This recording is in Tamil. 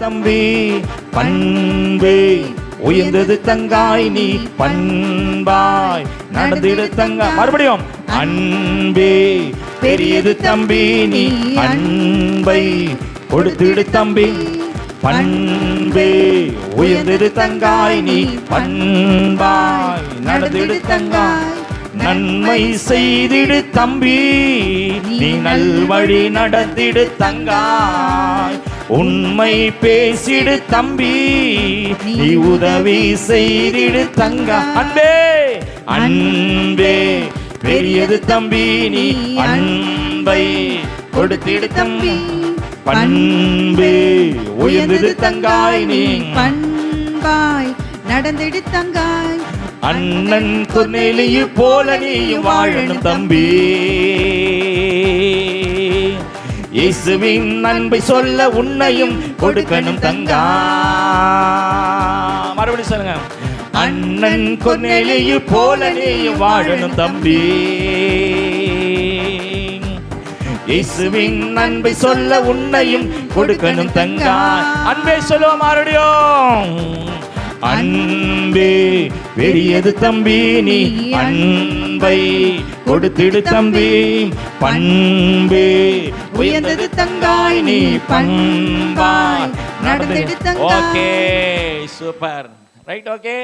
தம்பி பண்பே உயர்ந்தது தங்காய் நீ பண்பாய் நடந்திடு தங்காய். மறுபடியும் அன்பே பெரியது தம்பி நீ அன்பை கொடுத்திடு தம்பி பண்பே உயர்ந்தது தங்காய் நீ பண்பாய் நடந்திடு தங்காய். நன்மை செய்திடு தம்பி நீ நல்வழி நடத்திடு தங்காய். உண்மை பேசிடு தம்பி நீ உதவி செய்திடு தங்காய். அன்பே அன்பே பெரியது தம்பி நீ அன்பை கொடுத்திடு தம்பி பண்பே உயர்ந்தது தங்காய் நீ பண்பாய் நடந்திடு தங்காய். அண்ணன் கொர்நேலியு போல நீயும் வாழணும் தம்பி. இயேசுவின் அன்பை சொல்ல உன்னையும் கொடுக்கணும் தங்கா. மறுபடியும் சொல்லுங்க. அண்ணன் கொர்நேலியு போல நீயும் வாழணும் தம்பி. இயேசுவின் அன்பை சொல்ல உன்னையும் கொடுக்கணும் தங்கா. அன்பே சொல்லுவோம் மறுபடியும். அன்பே பெரியது தம்பி நீ அன்பை கொடுத்திடு தம்பி பண்பே உயர்ந்தது தங்காய் நீ பண்பாய் நடந்திடு தங்காய். Okay super right. ஓகே.